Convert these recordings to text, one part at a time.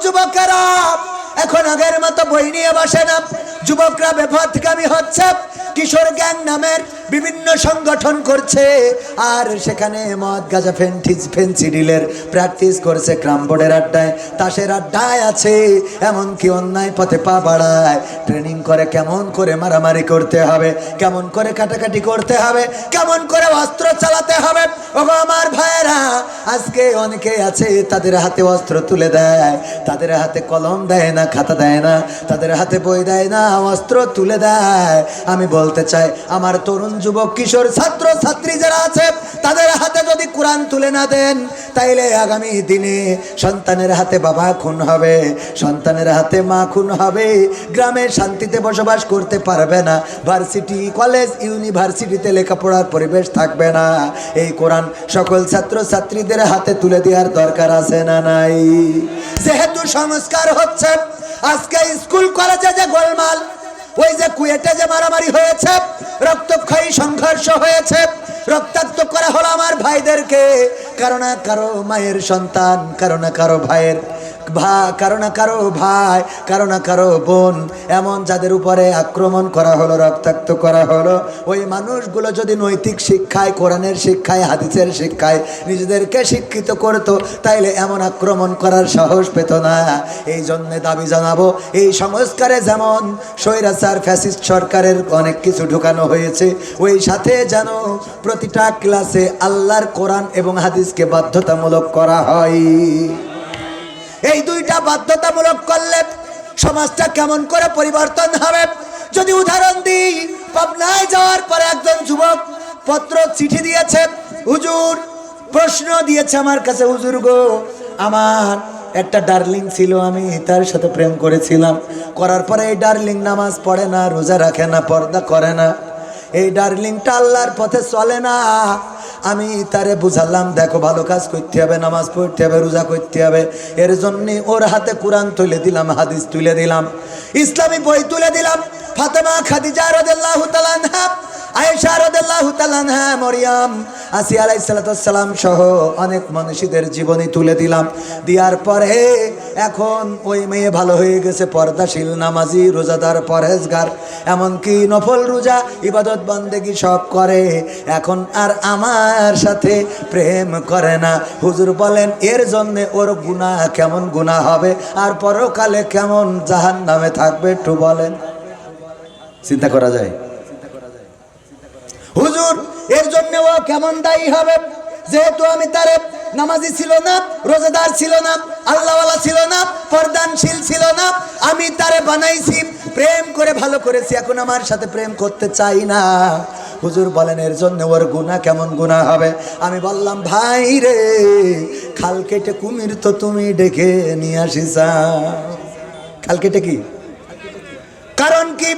যুবকেরা এখন আগের মতো বই নিয়ে বসে না। যুবকরা বেপথগামী হচ্ছে, কিশোর গ্যাং নামের বিভিন্ন সংগঠন করছে, আর সেখানে মদ গাঁজা ফেন্সিডিলের প্র্যাকটিস করছে। ক্রাম বোর্ডের আড্ডায়, তাসের আড্ডায় আছে, এমনকি অন্যায় পথে পা বাড়ায়। ট্রেনিং করে কেমন করে মারামারি করতে হবে, কেমন করে কাটাকাটি করতে হবে, কেমন করে অস্ত্র চালাতে হবে। ওগো আমার ভাইয়েরা, আজকে অনেকে আছে তাদের হাতে অস্ত্র তুলে দেয়, তাদের হাতে কলম দেয় না, খাতা দেয় না, তাদের হাতে বই দেয় না, অস্ত্র তুলে দেয়। আমি বলতে চাই, আমার তরুণ যুবক কিশোর ছাত্র ছাত্রী যারা আছে, তাদের হাতে যদি কোরআন তুলে না দেন, তাইলে আগামী দিনে সন্তানের হাতে বাবা খুন হবে, সন্তানের হাতে মা খুন হবে, গ্রামে শান্তিতে বসবাস করতে পারবে না, ভার্সিটি কলেজ ইউনিভার্সিটিতে লেখাপড়ার পরিবেশ থাকবে না। এই কোরআন সকল ছাত্র ছাত্রীদের হাতে তুলে দেওয়ার দরকার আছে না নাই? যেহেতু সংস্কার হচ্ছে, আজকে স্কুল কলেজে যে গোলমাল, ওই যে কুয়েটে যে মারামারি হয়েছে, রক্তক্ষয়ী সংঘর্ষ হয়েছে, রক্তাক্ত করা হলো আমার ভাইদেরকে। কারো না কারো মায়ের সন্তান, কারো না কারো ভাইয়ের কারো না কারো ভাই, কারো না কারো বোন, এমন যাদের উপরে আক্রমণ করা হলো, রক্তাক্ত করা হলো, ওই মানুষগুলো যদি নৈতিক শিক্ষায়, কোরআনের শিক্ষায়, হাদিসের শিক্ষায় নিজেদেরকে শিক্ষিত করত, তাইলে এমন আক্রমণ করার সাহস পেত না। এই জন্যে দাবি জানাবো, এই সংস্কারে যেমন স্বৈরাচার ফ্যাসিস্ট সরকারের অনেক কিছু ঢুকানো হয়েছে, ওই সাথে যেন প্রতিটা ক্লাসে আল্লাহর কোরআন এবং হাদিসকে বাধ্যতামূলক করা হয়। এই দুইটা বাধ্যতামূলক করলে সমাজটা কেমন করে পরিবর্তন হবে? যদি উদাহরণ দিই, পাবনায় যাওয়ার পরে একজন যুবক পত্র চিঠি দিয়েছে, হুজুর প্রশ্ন দিয়েছে আমার কাছে, হুজুর গো, আমার একটা ডার্লিং ছিল, আমি তার সাথে প্রেম করেছিলাম, করার পরে এই ডার্লিং নামাজ পড়ে না, রোজা রাখে না, পর্দা করে না, এই ডার্লিংটা আল্লাহর পথে চলে না। আমি তারে বুঝালাম, দেখো ভালো কাজ করতে হবে, নামাজ পড়তে হবে, রোজা করতে হবে, এর জন্য ওর হাতে কোরআন তুলে দিলাম, হাদিস তুলে দিলাম, ইসলামী বই তুলে দিলাম। ফাতেমা, খাদিজা রাদিয়াল্লাহু তাআলা আনহা, আয়েশা রাদিয়াল্লাহু তাআলা আনহা, মরিয়ম, আসিয়া আলাইহিস সালাম সহ অনেক মানুষদের জীবনী তুলে দিলাম। দেওয়ার পরে এখন ওই মেয়ে ভালো হয়ে গেছে, পর্দাশীল, নামাজি, রোজাদার, পরহেজগার, এমনকি নফল রোজা ইবাদত বন্দেগী সব করে। এখন আর আমার সাথে প্রেম করে না। হুজুর বলেন, এর জন্য ওর গুনাহ কেমন গুনাহ হবে, আর পরকালে কেমন জাহান্নামে থাকবে, একটু বলেন। চিন্তা করা যায়? হুজুর, এর জন্য ও কেমন দায়ী হবে? যেহেতু আমি তারে নামাজি ছিল না, রোজাদার ছিল না, আল্লাহওয়ালা ছিল না, পর্দানশীল ছিল না, আমি তারে বানাইছি, প্রেম করে ভালো করেছি, এখন আমার সাথে প্রেম করতে চাই না। হুজুর বলেন, এর জন্য ওর গুনাহ কেমন গুনাহ হবে? আমি বললাম, ভাই রে, খাল কেটে কুমির তো তুমি ডেকে নিয়ে আসিস। খাল কেটে কি কারণ কি?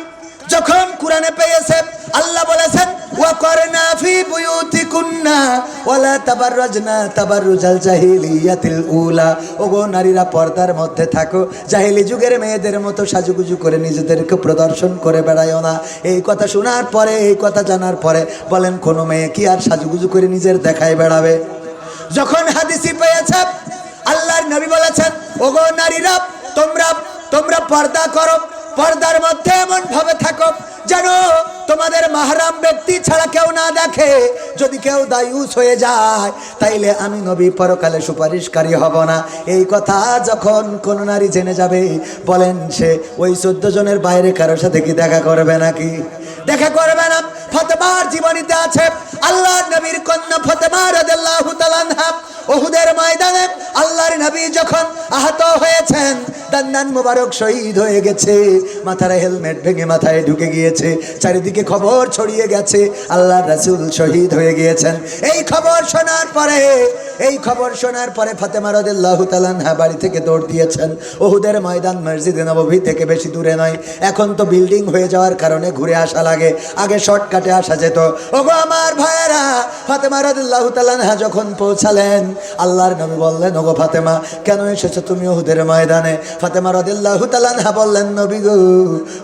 যখন কোরআনে পেয়েছে, আল্লাহ বলেছেন, ওয়াকরনা ফি বুয়ুতিকুন্না ওয়ালা তাবাররাজনা তাবাররুজাল জাহিলিয়াতিল উলা। ওগো নারীরা, পর্দার মধ্যে থাকো, জাহিলি যুগের মেয়েদের মতো সাজুগুজু করে নিজেদেরকে প্রদর্শন করে বেড়ায়ও না। এই কথা শোনার পরে, এই কথা জানার পরে বলেন, কোনো মেয়ে কি আর সাজুগুজু করে নিজের দেখায় বেড়াবে? যখন হাদিসই পেয়েছে, আল্লাহর নবী বলেছেন, ওগো নারীরা, তোমরা পর্দা করো, পর্দার মধ্যে এমন ভাবে থাকো যেন তোমাদের মাহরাম ব্যক্তি ছাড়া কেউ না দেখে। যদি কেউ দায়ুস হয়ে যায়, তাইলে আমি নবী পরকালে সুপারিশকারী হব না। এই কথা যখন কোন নারী জেনে যাবে, বলেন সে ওই 14 জনের বাইরে কারোর সাথে কি দেখা করবে নাকি? দেখা করবে না। ফাতেমার জীবনীতে আছে, আল্লাহর নবীর কন্যা ফাতেমা রাদিয়াল্লাহু তাআলা আনহা উহুদের ময়দানে আল্লাহর নবী যখন আহত হয়েছেন, দান্দান মুবারক শহীদ হয়ে গেছে, মাথার হেলমেট ভেঙে মাথায় ঢুকে গিয়েছে, চারিদিকে খবর ছড়িয়ে গেছে আল্লাহর রাসূল শহীদ হয়ে গিয়েছেন। এই খবর শোনার পরে ফাতেমা রাদিয়াল্লাহু তাআলা আনহা বাড়ি থেকে দৌড় দিয়েছেন। উহুদের ময়দান মসজিদে নববী থেকে বেশি দূরে নয়, এখন তো বিল্ডিং হয়ে যাওয়ার কারণে ঘুরে আসা লাগে, আগে শর্টকাটে আসা যেত। ওগো আমার ভাইয়েরা, ফাতেমা রাদিয়াল্লাহু তাআলা আনহা যখন পৌঁছালেন, আল্লাহর নবী বললেন, ওগো ফাতেমা, কেন এসেছো তুমি উহুদের ময়দানে? ফাতেমা রাদিয়াল্লাহু তাআলা আনহা বললেন, নবী গো,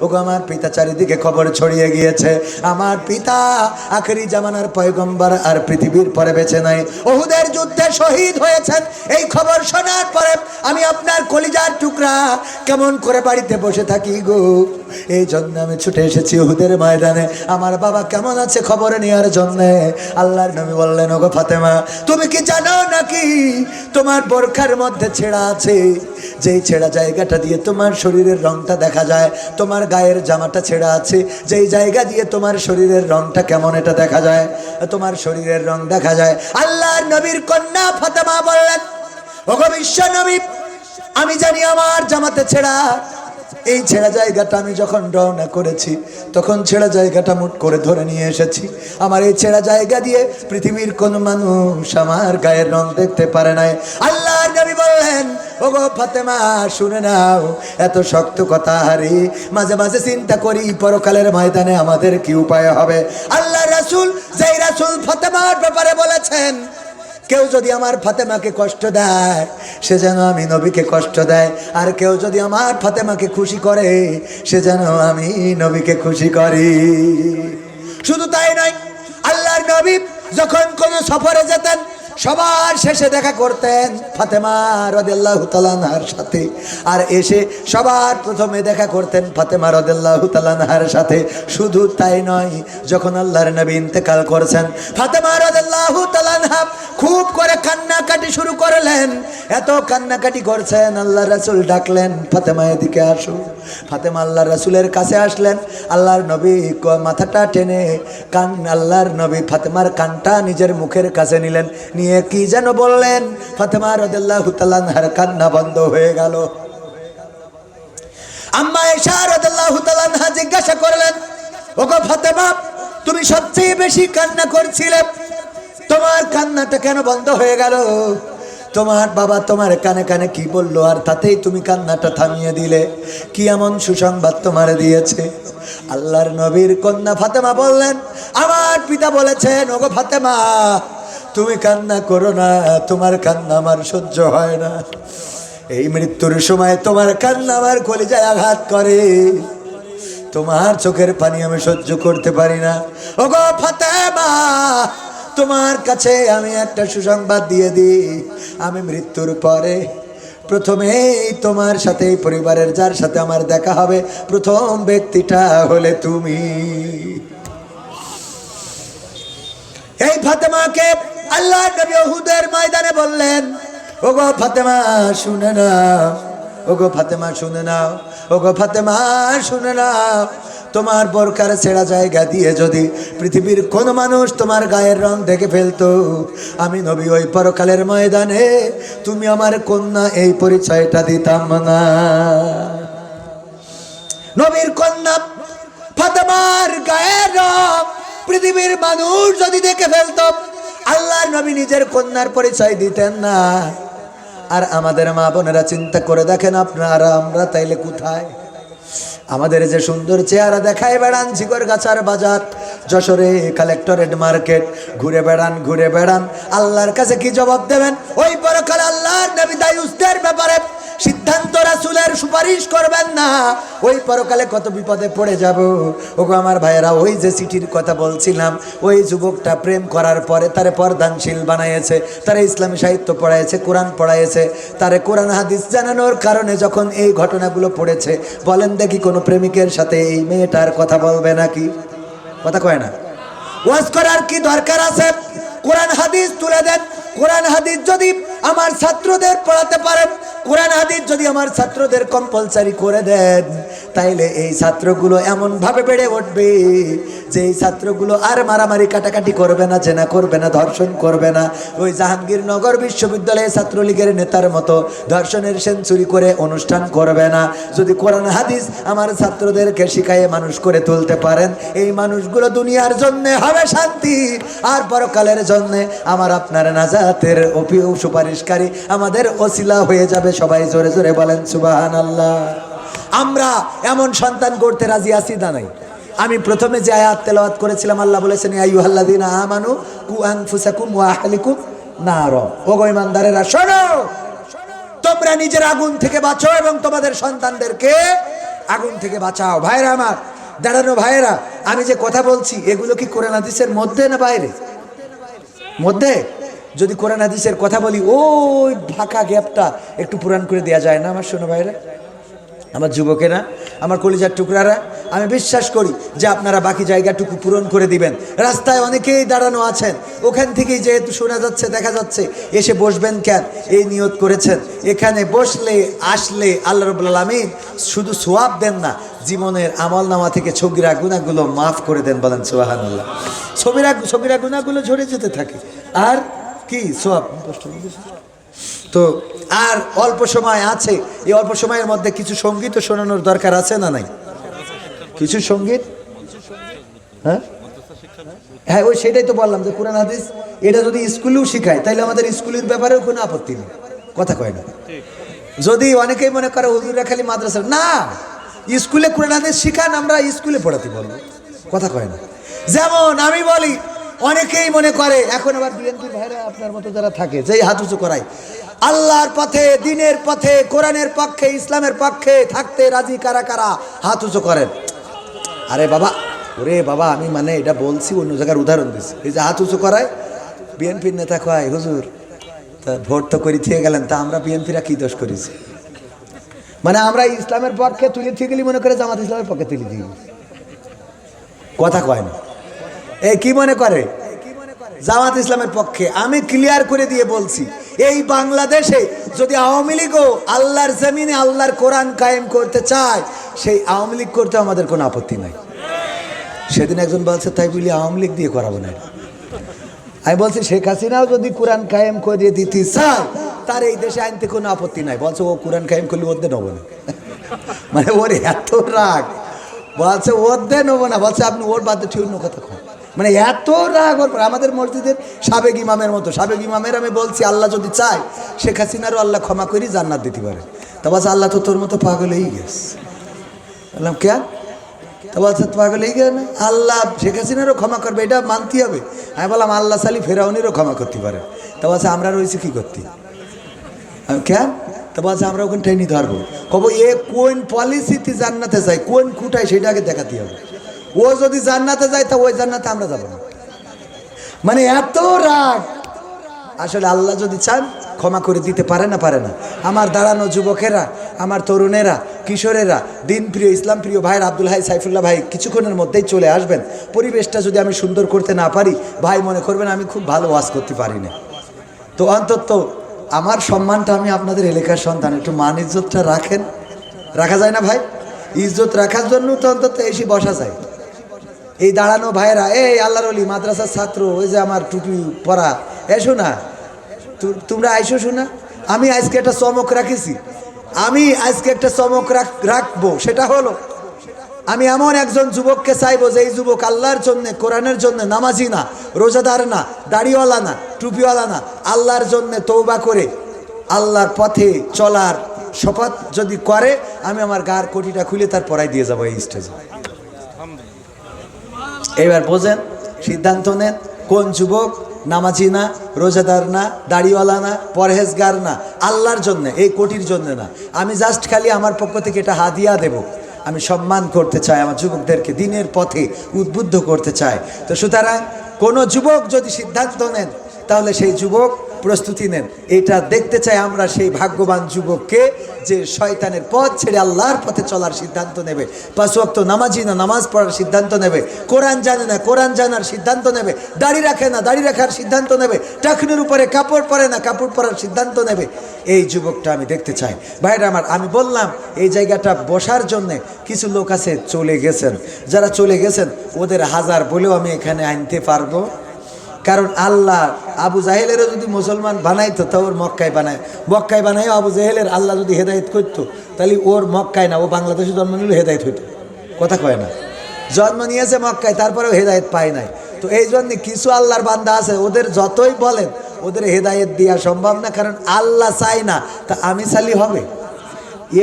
ওগো আমার পিতা, চারিদিকে খবর ছড়িয়ে গিয়েছে, আমার পিতা আখেরি জামানার পয়গম্বর আর পৃথিবীর পরে বেঁচে নাই। উহুদের যুদ্ধে যুদ্ধে শহীদ হয়েছেন। এই খবর শোনার পরে আমি আপনার কলিজার টুকরা কেমন করে বাড়িতে বসে থাকি গো। এই জন্য আমি ছুটে এসেছি উহুদের ময়দানে আমার বাবা কেমন আছে খবর নেওয়ার জন্য। আল্লাহর নবী বললেন, ওগো ফাতেমা, তুমি কি জানো নাকি তোমার বোরখার মধ্যে ছেঁড়া আছে? যেই ছেঁড়া জায়গাটা দিয়ে তোমার শরীরের রংটা দেখা যায়, তোমার গায়ের জামাটা ছেঁড়া আছে, যেই জায়গা দিয়ে তোমার শরীরের রংটা কেমন এটা দেখা যায়, তোমার শরীরের রং দেখা যায়। আল্লাহর নবীর কন্যা ফাতেমা বললেন, ওগো বিশ্ব নবী, আমি জানি আমার জামাতে ছেঁড়া। এই ছেঁড়া জায়গাটা আমি যখন রওনা করেছি তখন ছেঁড়া জায়গাটা মুট করে ধরে নিয়ে এসেছি। আমার এই ছেঁড়া জায়গা দিয়ে পৃথিবীর কোন মানুষ আমার গায়ের রং দেখতে পারে নাই। আল্লাহর নবী বললেন, ওগো ফাতেমা শুনে নাও, এত শক্ত কথা হারি মাঝে মাঝে চিন্তা করি পরকালের ময়দানে আমাদের কি উপায় হবে। আল্লাহ রাসূল, যেই রাসূল ফাতেমার ব্যাপারে বলেছেন, কেউ যদি আমার ফাতেমাকে কষ্ট দেয় সে যেন আমি নবীকে কষ্ট দেয়, আর কেউ যদি আমার ফাতেমাকে খুশি করে সে যেন আমি নবীকে খুশি করি। শুধু তাই নয়, আল্লাহর নবী যখন কোন সফরে যেতেন সবার শেষে দেখা করতেন ফাতেমা রাদিয়াল্লাহু তাআলা আনহার সাথে, আর এসে সবার প্রথমে দেখা করতেন ফাতেমা রাদিয়াল্লাহু তাআলা আনহার সাথে। শুধু তাই নয়, যখন আল্লাহর নবী ইন্তেকাল করেছেন ফাতেমা রাদিয়াল্লাহু তাআলা আনহা খুব করে কান্নাকাটি শুরু করলেন। এত কান্নাকাটি করছেন, আল্লাহর রাসূল ডাকলেন, ফাতেমা এদিকে আসো। ফাতেমা আল্লাহর রাসূলের কাছে আসলেন। আল্লাহর নবী মাথাটা টেনে আল্লাহর নবী ফাতেমার কানটা নিজের মুখের কাছে নিলেন, নিয়ে কি যেন বললেন। ফাতেমা রাদিয়াল্লাহু তাআলা আনহার কান্না বন্ধ হয়ে গেল। আম্মা আয়েশা রাদিয়াল্লাহু তাআলা আনহা জিজ্ঞাসা করলেন, ওগো ফাতেমা, তুমি সবচেয়ে বেশি কান্না করছিলে, তোমার কান্নাটা কেন বন্ধ হয়ে গেল? তোমার বাবা তোমার কানে কানে কি বললো আর তাতেই তুমি কান্নাটা থামিয়ে দিলে? কি এমন সুসংবাদ তোমার দিয়েছে? আল্লাহর নবীর কন্যা ফাতেমা বললেন, আমার পিতা বলেছেন, ওগো ফাতেমা তুমি কান্না করো না, তোমার কান্না আমার সহ্য হয় না। এই মৃত্যুর সময় তোমার কান্না আমার কলিজায় আঘাত করে, তোমার চোখের পানি আমি সহ্য করতে পারি না। ওগো ফাতেমা, তোমার কাছে আমি একটা সুসংবাদ দিয়ে দিই, আমি মৃত্যুর পরে প্রথমেই তোমার সাথে পরিবারের যার সাথে আমার দেখা হবে প্রথম ব্যক্তিটা হলে তুমি। এই ফাতেমাকে আল্লাহ নবী উহুদের ময়দানে বললেন, ওগো ফাতেমা শুনে নাও, ওগো ফাতেমা শুনে নাও, ওগো ফাতেমা শুনে নাও, তোমার বোরকার ছেঁড়া জায়গা দিয়ে যদি পৃথিবীর কোন মানুষ তোমার গায়ের রং দেখে ফেলতো, আমি নবী ওই পরকালের ময়দানে তুমি আমার কন্যা এই পরিচয়টা দিতাম না। নবীর কন্যা ফাতেমার গায়ের রং পৃথিবীর মানুষ যদি দেখে ফেলতো, আল্লাহর নবী নিজের কন্যার পরিচয় দিতেন না। আর আমাদের মা বোনেরা চিন্তা করে দেখেন, আপনারা আমরা তাইলে কোথায়? আমাদের যে সুন্দর চেহারা দেখায় বেড়ান ঝিকরগাছার বাজার, যশোরে কালেক্টরেট মার্কেট ঘুরে বেড়ান, আল্লাহর কাছে কি জবাব দেবেন? ওই পরকালে আল্লাহর নবী দায়ুসদের ব্যাপারে সিদ্ধান্ত রাসূলের সুপারিশ করবেন না, ওই পরকালে কত বিপদে পড়ে যাব। ওগো আমার ভাইয়েরা, ওই যে সিটির কথা বলছিলাম, ওই যুবকটা প্রেম করার পরে তারে পর্দানশীল বানাইছে, তারে ইসলামী সাহিত্য পড়াইছে, কোরআন পড়াইছে, তারে কোরআন হাদিস জানানোর কারণে যখন এই ঘটনাগুলো পড়েছে, বলেন দেখি কোনো প্রেমিকের সাথে এই মেয়েটার কথা বলবে নাকি? কথা কয় না। ওয়াজ করার কি দরকার আছে? কোরআন হাদিস তুলে দেন। কোরআন হাদিস যদি আমার ছাত্রদের পড়াতে পারেন, কোরআন হাদিস যদি আমার ছাত্রদের কম্পালসারি করে দেন, তাইলে এই ছাত্রগুলো এমন ভাবে বেড়ে উঠবে যে এই ছাত্রগুলো আর মারামারি কাটাকাটি করবে না, জেনা করবে না, ধর্ষণ করবে না, ওই জাহাঙ্গীরনগর বিশ্ববিদ্যালয়ে ছাত্রলীগের নেতার মতো ধর্ষণের সেঞ্চুরি করে অনুষ্ঠান করবে না। যদি কোরআন হাদিস আমার ছাত্রদেরকে শিখাইয়ে মানুষ করে তুলতে পারেন, এই মানুষগুলো দুনিয়ার জন্য হবে শান্তি, আর পরকালের জন্য আমার আপনার নাজাতের সুপারিশকারী, আমাদের ওসিলা হয়ে যাবে। সবাই জোরে জোরে বলেন সুবহানাল্লাহ। আমরা এমন সন্তান করতে রাজি আছি না নাই? আমি প্রথমে যে আয়াত তেলাওয়াত করেছিলাম, আল্লাহ বলেছেন ইয়া আইয়ুহাল্লাযীনা আমানু কু আনফুসাকুম ওয়া আহলিকুম নার। ওগো ঈমানদারেরা শোনো, তোমরা নিজের আগুন থেকে বাঁচো এবং তোমাদের সন্তানদেরকে আগুন থেকে বাঁচাও। ভাইরা আমার, দাঁড়ানো ভাইরা, আমি যে কথা বলছি এগুলো কি কোরআন হাদিসের মধ্যে না বাইরে? মধ্যে। যদি কোরআন হাদিসের কথা বলি ওই ফাঁকা গ্যাপটা একটু পূরণ করে দেওয়া যায় না আমার শোনো ভাইরা, আমার যুবকেরা, আমার কলিজার টুকরারা, আমি বিশ্বাস করি যে আপনারা বাকি জায়গাটুকু পূরণ করে দিবেন। রাস্তায় অনেকেই দাঁড়ানো আছেন, ওখান থেকেই যেহেতু শোনা যাচ্ছে দেখা যাচ্ছে, এসে বসবেন কেন, এই নিয়ত করেছেন এখানে বসলে আসলে আল্লাহ রাব্বুল আলামিন শুধু সোয়াব দেন না, জীবনের আমল নামা থেকে ছগিরা গুনাহগুলো মাফ করে দেন, বলেন সুবহানাল্লাহ। ছগিরা গুনাহগুলো ঝরে যেতে থাকে আর কি সোয়াব। তো আর অল্প সময় আছে, এই অল্প সময়ের মধ্যে কিছু সঙ্গীত শোনানোর দরকার আছে না নাই? কিছু সঙ্গীত, হ্যাঁ হ্যাঁ ওই সেটাই তো বললাম যে কোরআন হাদিস এটা যদি স্কুলেও শিখায় তাহলে আমাদের স্কুলের ব্যাপারেও কোনো আপত্তি নেই, কথা কয় না। যদি অনেকেই মনে করে হুজুররা খালি মাদ্রাসা, না, স্কুলে কোরআন হাদিস শিখান, আমরা স্কুলে পড়াতে বলবো, কথা কয় না। যেমন আমি বলি, অনেকেই মনে করে এখন আবার বিএনপির ভাইরা আপনার মতো যারা থাকে যেই হাত উঁচু করায়, আল্লাহর পথে, দিনের পথে, কোরআনের পক্ষে, ইসলামের পক্ষে থাকতে রাজি কারা কারা হাত উঁচু করেন। আরে বাবা, ওরে বাবা, আমি মানে এটা বলছি, অন্য জায়গার উদাহরণ দিচ্ছি। এই যে হাত উঁচু করায়, বিএনপির নেতা কয় হুজুর তা ভোট তো করে থেকে গেলেন, তা আমরা বিএনপিরা কি দোষ করেছি? মানে আমরা ইসলামের পক্ষে তুলে থেকে গেলি মনে করে জামাত ইসলামের পক্ষে তুলে দিই, কথা কয় না। এই কি মনে করে জামাত ইসলামের পক্ষে? আমি ক্লিয়ার করে দিয়ে বলছি, এই বাংলাদেশে যদি আওয়ামী লীগও আল্লাহর জমিনে আল্লাহর কোরআন কায়েম করতে চায়, সেই আওয়ামী লীগ করতে আমাদের কোনো আপত্তি নাই। সেদিন একজন বলছে তাই বলি আওয়ামী লীগ দিয়ে করাবো না। আমি বলছি শেখ হাসিনাও যদি কোরআন কায়েম করে দিতে চায় তার এই দেশে আনতে কোনো আপত্তি নাই। বলছে ও কোরআন কায়েম করলে ওদের নেবো না, মানে ওর এত রাগ, বলছে ওদের নেবো না, বলছে আপনি ওর বাদে ঠিক অন্য কথা কন, মানে এত রাগ ওর। আমাদের মসজিদের সাবেক ইমামের মতো, সাবেক ইমামের আমি বলছি আল্লাহ যদি চায় শেখ হাসিনারও আল্লাহ ক্ষমা করি জান্নাত দিতে পারে। তা বলছে আল্লাহ তো তোর মতো পাগল হয়ে গেছে। বললাম কেন? তা বলছে পাগল হয়ে গেল না, আল্লাহ শেখ হাসিনারও ক্ষমা করবে, এটা মানতে হবে। আমি বললাম আল্লাহ সালি ফেরাউনেরও ক্ষমা করতে পারে। তা বলছে আমরা রয়েছি কি করতে? কেন? তা বলছে আমরা ওখানে ট্রেনই ধরবো। কব এ কোন পলিসিতে জান্নাতে যায়, কোন খুঁটায় সেটা আগে দেখাতে হবে। ও যদি জান্নাতে যায় তা ওই জান্নাতে আমরা যাবো না, মানে এত রাগ। আসলে আল্লাহ যদি চান ক্ষমা করে দিতে পারে না, পারে না। আমার দাঁড়ানো যুবকেরা, আমার তরুণেরা, কিশোরেরা, দিন প্রিয়, ইসলাম প্রিয় ভাইয়ের আব্দুল হাই, সাইফুল্লাহ ভাই কিছুক্ষণের মধ্যেই চলে আসবেন। পরিবেশটা যদি আমি সুন্দর করতে না পারি, ভাই মনে করবেন আমি খুব ভালো ওয়াজ করতে পারি না। তো অন্তত আমার সম্মানটা, আমি আপনাদের এলাকার সন্তান, একটু মান ইজ্জতটা রাখেন, রাখা যায় না ভাই? ইজ্জত রাখার জন্য তো অন্তত এসে বসা যায়। এই দাঁড়ানো ভাইরা, এই আল্লাহর ওলি মাদ্রাসার ছাত্র, ওই যে আমার টুপি পরা, এসো না তোমরা, আইসো শোনা। আমি আজকে একটা চমক রাখেছি, আমি আজকে একটা চমক রাখবো। সেটা হলো আমি এমন একজন যুবককে চাইবো যে এই যুবক আল্লাহর জন্য, কোরআনের জন্য নামাজি না, রোজাদার না, দাড়িওয়ালা না, টুপিওয়ালা না, আল্লাহর জন্য তওবা করে আল্লাহর পথে চলার শপথ যদি করে, আমি আমার গার কোটিটা খুলে তার পরাই দিয়ে যাবো এই স্টেজে। এবার বোঝেন, সিদ্ধান্ত নেন কোন যুবক নামাজি না, রোজাদার না, দাড়িওয়ালা না, পরহেজগার না, আল্লাহর জন্য, এই কোটির জন্য না। আমি জাস্ট খালি আমার পক্ষ থেকে এটা হাদিয়া দেব। আমি সম্মান করতে চাই আমার যুবকদেরকে, দিনের পথে উদ্বুদ্ধ করতে চাই। তো সুতরাং কোনো যুবক যদি সিদ্ধান্ত নেন তাহলে সেই যুবক প্রস্তুতি নেন। এটা দেখতে চাই আমরা সেই ভাগ্যবান যুবককে যে শয়তানের পথ ছেড়ে আল্লাহর পথে চলার সিদ্ধান্ত নেবে, 5 ওয়াক্ত নামাজি না, নামাজ পড়ার সিদ্ধান্ত নেবে, কোরআন জানে না, কোরআন জানার সিদ্ধান্ত নেবে, দাড়ি রাখে না, দাড়ি রাখার সিদ্ধান্ত নেবে, টাকনুর উপরে কাপড় পরে না, কাপড় পরার সিদ্ধান্ত নেবে। এই যুবকটা আমি দেখতে চাই। ভাইরা আমার, আমি বললাম এই জায়গাটা বসার জন্যে কিছু লোক আছে চলে গেছেন, যারা চলে গেছেন ওদের হাজার বলেও আমি এখানে আনতে পারবো। কারণ আল্লাহ আবু জাহেলেরও যদি মুসলমান বানাইতো তা ওর মক্কায় বানায় আবু জাহেলের আল্লাহ যদি হেদায়েত করতো তাহলে ওর মক্কায় না, ও বাংলাদেশে জন্ম নিলেও হেদায়েত হইতো, কথা কয় না। জন্ম নিয়েছে মক্কায়, তারপরেও হেদায়েত পায় নাই। তো এই জন্যে কিছু আল্লাহর বান্দা আছে, ওদের যতই বলেন ওদের হেদায়েত দেওয়া সম্ভব না, কারণ আল্লাহ চায় না। তা আমি চালি হবে?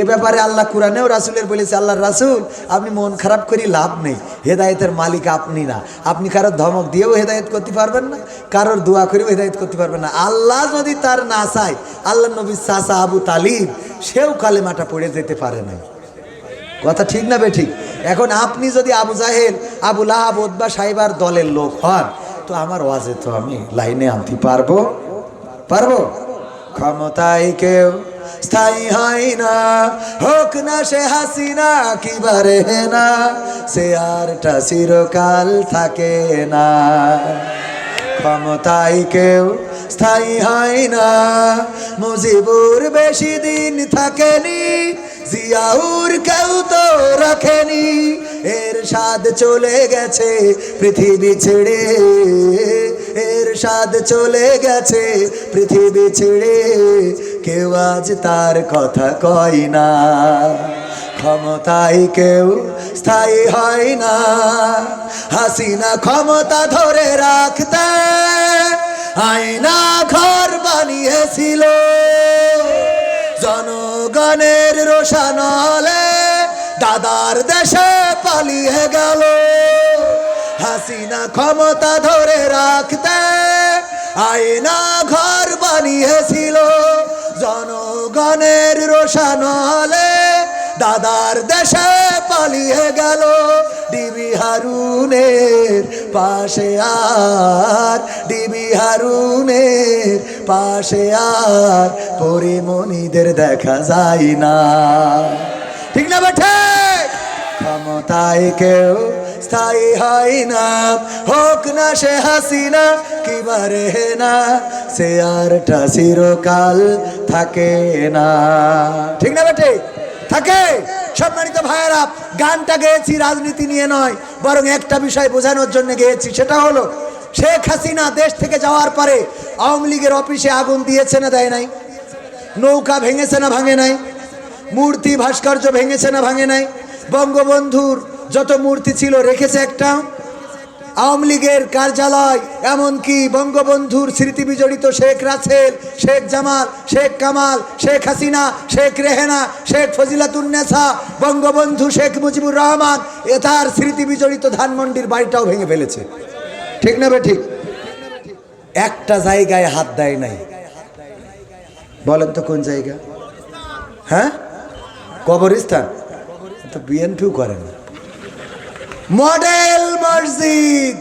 এ ব্যাপারে আল্লাহ কোরআনেও রাসূলের বলেছে, আল্লাহর রাসূল আপনি মন খারাপ করি লাভ নেই, হেদায়েতের মালিক আপনি না। আপনি কারোর ধমক দিয়েও হেদায়েত করতে পারবেন না, কারোর দোয়া করেও হেদায়েত করতে পারবেন না। আল্লাহ যদি তার না চায়, আল্লাহ নবী চাচা আবু তালিব সেও কালেমাটা পড়ে যেতে পারে না, কথা ঠিক না বেঠিক? এখন আপনি যদি আবু জাহেল, আবু লাহাব, উতবা সাইবার দলের লোক হন, তো আমার ওয়াজে তো আমি লাইনে আনতে পারবো পারবো? ক্ষমতায় কেউ স্থায়ী হয় না, হোক না সে হাসিনা কিবারে না, সে আরটা চিরকাল থাকে না। ক্ষমতায় কেউ স্থায়ী হয় না, মুজিবুর বেশি দিন থাকেনি, জিয়াউর কেউ তো রাখেনি, এর স্বাদ চলে গেছে পৃথিবী ছেড়ে, এর স্বাদ চলে গেছে পৃথিবী ছেড়ে, কেউ আজ তার কথা কয় না। ক্ষমতায় কেউ স্থায়ী হয় না, হাসিনা ক্ষমতা ধরে রাখতে আয়না ঘর বানিয়েছিল, জনগণের রোশানলে দাদার দেশে পালিয়ে গেল। হাসিনা ক্ষমতা ধরে রাখতে আয়না ঘর বানিয়েছিল, জনগণের রোশানলে দাদার দেশে পালিয়ে গেল। ডিবি হারুনের পাশে আর, ডিবি হারুনের পাশে আর পরিমণিদের দেখা যায় না। ঠিক না বেঠে? ক্ষমতায় কেউ স্থায়ী হয় না, হোক না সে হাসিনা কিবারে না, সে আরটা চিরকাল থাকে না। ঠিক না বেঠে? থাকে। সম্মানিত ভাইয়েরা, গানটা গেয়েছি রাজনীতি নিয়ে নয়, বরং একটা বিষয় বোঝানোর জন্য গেয়েছি। সেটা হলো, শেখ হাসিনা দেশ থেকে যাওয়ার পরে আওয়ামী লীগের অফিসে আগুন দিয়েছে না দেয় নাই? নৌকা ভেঙেছে না ভাঙে নাই? মূর্তি ভাস্কর্য ভেঙেছে না ভাঙে নাই? বঙ্গবন্ধুর যত মূর্তি ছিল রেখেছে একটা? আওয়ামী লীগের কার্যালয়, এমনকি বঙ্গবন্ধুর স্মৃতি বিজড়িত শেখ রাসেল, শেখ জামাল, শেখ কামাল, শেখ হাসিনা, শেখ রেহেনা, শেখ ফজিলাতুন্নেসা, বঙ্গবন্ধু শেখ মুজিবুর রহমান, এ তার স্মৃতি বিজড়িত ধানমন্ডির বাড়িটাও ভেঙে ফেলেছে। ঠিক না বে ঠিক? একটা জায়গায় হাত দেয় নাই। বলেন তো কোন জায়গা? হ্যাঁ, কবরস্থান। তো বিএনপিও করে না। মডেল মসজিদ,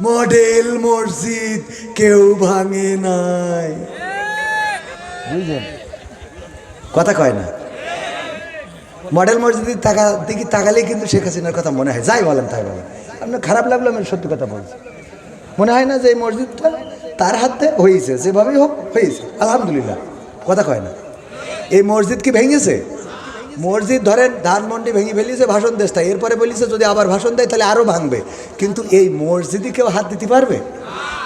মডেল মসজিদ কেউ ভাঙে নাই। বুঝলেন? কথা কয় না। মডেল মসজিদের দিকে তাকালে কিন্তু শেখ হাসিনার কথা মনে হয়। যাই বলেন তাই বলেন, আপনার খারাপ লাগলো, আমি সত্যি কথা বলছি। মনে হয় না যে এই মসজিদটা তার হাতে হয়েছে, যেভাবেই হোক হয়েছে, আলহামদুলিল্লাহ। কথা কয় না। এই মসজিদ কি ভেঙেছে? মসজিদ ধরেন ধানমন্ডি ভেঙে ফেলিয়েছে, ভাষণ দেশটা, এরপরে বলিছে যদি আবার ভাষণ দেয় তাহলে আরও ভাঙবে। কিন্তু এই মসজিদে কেউ হাত দিতে পারবে?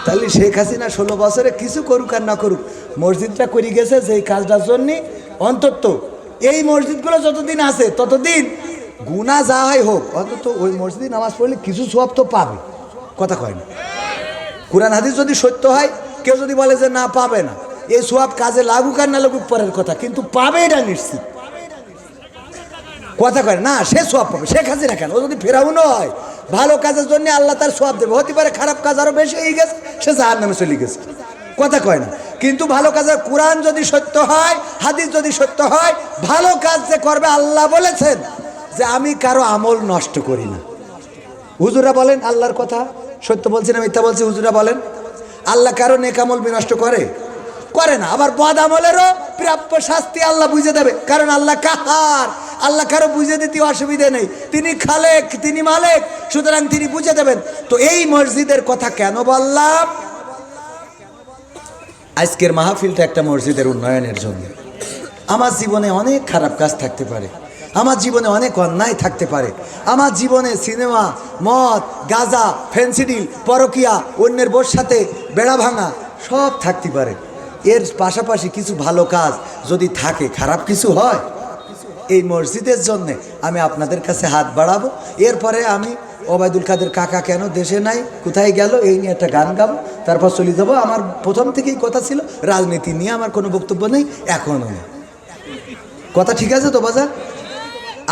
তাহলে শেখ হাসিনা 16 বছরে কিছু করুক আর না করুক, মসজিদটা করে গেছে যেই কাজটার জন্যে। অন্তত এই মসজিদগুলো যতদিন আছে ততদিন গুনাহ যা হয় হোক, অন্তত ওই মসজিদে নামাজ পড়লে কিছু সওয়াব তো পাবে। কথা কয় না। কুরআন হাদিস যদি সত্য হয়, কেউ যদি বলে যে না পাবে না, এই সওয়াব কাজে লাগুক আর না লাগুক পরের কথা, কিন্তু পাবে এটা নিশ্চিত। কথা কয় না, সে সওয়াব পাবে। শেখ হাসিনা কেন, ও যদি ফেরাউনও হয়, ভালো কাজের জন্য আল্লাহ তার সওয়াব দেবে। হতে পারে খারাপ কাজ আরো বেশি হয়ে গেছে, সে জাহান্নামে চলে গেছে। কথা কয় না। কিন্তু ভালো কাজের কোরআন যদি সত্য হয়, হাদিস যদি সত্য হয়, ভালো কাজ যে করবে, আল্লাহ বলেছেন যে আমি কারো আমল নষ্ট করি না। হুজুরা বলেন আল্লাহর কথা সত্য বলছি না মিথ্যা বলছি? হুজুরা বলেন আল্লাহ কারো নেক আমল বিনষ্ট করে? করে না। আবার বদ আমলেরও প্রাপ্য শাস্তি আল্লাহ বুঝে দেবে, কারণ আল্লাহ কাহার। আল্লাহ কারো বুঝে দিতে অসুবিধে নেই, তিনি খালেক, তিনি মালেক, সুতরাং তিনি বুঝে দেবেন। তো এই মসজিদের কথা কেন বললাম? আজকের মাহফিলটা একটা মসজিদের উন্নয়নের জন্য। আমার জীবনে অনেক খারাপ কাজ থাকতে পারে, আমার জীবনে অনেক অন্যায় থাকতে পারে, আমার জীবনে সিনেমা, মদ, গাঁজা, ফেন্সিডিল, পরকিয়া, অন্যের বোর সাথে বেড়া ভাঙা সব থাকতে পারে। এর পাশাপাশি কিছু ভালো কাজ যদি থাকে, খারাপ কিছু হয়, এই মসজিদের জন্যে আমি আপনাদের কাছে হাত বাড়াবো। এরপরে আমি ওবায়দুল কাদের কাকা কেন দেশে নাই, কোথায় গেল, এই নিয়ে একটা গান গাবো, তারপর চলে যাবো। আমার প্রথম থেকেই কথা ছিল রাজনীতি নিয়ে আমার কোনো বক্তব্য নেই, এখনও নেই। কথা ঠিক আছে তো বাজার?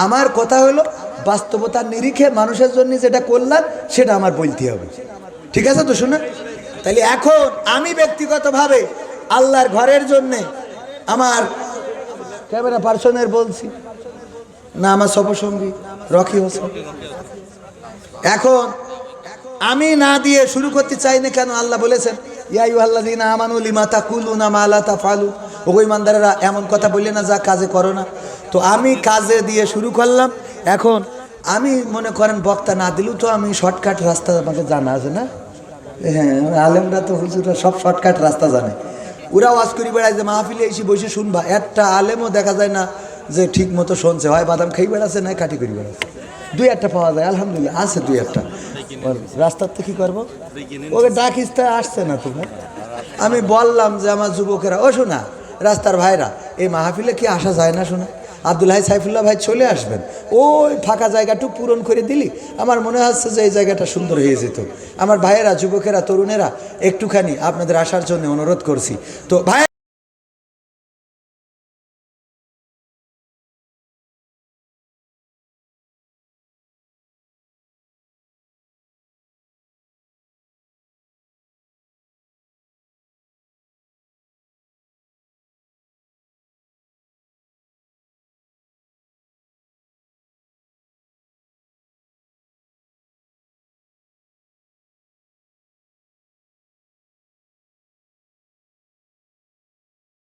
আমার কথা হলো বাস্তবতার নিরিখে মানুষের জন্য যেটা করলাম সেটা আমার বলতে হবে। ঠিক আছে তো? শুনে তাহলে এখন আমি ব্যক্তিগতভাবে আল্লাহর ঘরের জন্যে আমার ক্যামেরা পার্সনের বলছি না, আমার সফরসঙ্গী রকি হোসেন, এখন আমি না দিয়ে শুরু করতে চাই না। কেন? আল্লাহ বলেছেন ইয়া আইয়ুহাল্লাযীনা আমানু লিমা তাকুলুনা মা লা তাফআলুন, ওগো ইমানদারেরা এমন কথা বললে না যা কাজে করো না। তো আমি কাজে দিয়ে শুরু করলাম। এখন আমি মনে করেন বক্তা না দিলেও তো আমি শর্টকাট রাস্তা আমাকে জানা আছে না? হ্যাঁ, আলেমরা তো হুজুররা সব শর্টকাট রাস্তা জানে। ওরা ওয়াজ করি বেড়ায় যে মাহফিলে এসে বসে শুনবা, একটা আলেমও দেখা যায় না যে ঠিক মতো শুনছে, হয় বাদাম খাই বেড়াচ্ছে না কাটি করি বেড়াচ্ছে। দুই একটা পাওয়া যায়, আলহামদুলিল্লাহ আছে দুই একটা। রাস্তার তো কী করবো, ওকে ডাকিস্তা আসছে না তোমার। আমি বললাম যে আমার যুবকেরা, ও শোনা রাস্তার ভাইরা, এই মাহফিলে কি আসা যায় না? শোনা আব্দুল হাই সাইফুল্লাহ ভাই চলে আসবেন, ওই ফাঁকা জায়গাটুকু পূরণ করে দিলি আমার মনে হচ্ছে যে এই জায়গাটা সুন্দর হয়ে যেত। আমার ভাইয়েরা, যুবকেরা, তরুণেরা একটুখানি আপনাদের আসার জন্য অনুরোধ করছি। তো ভাই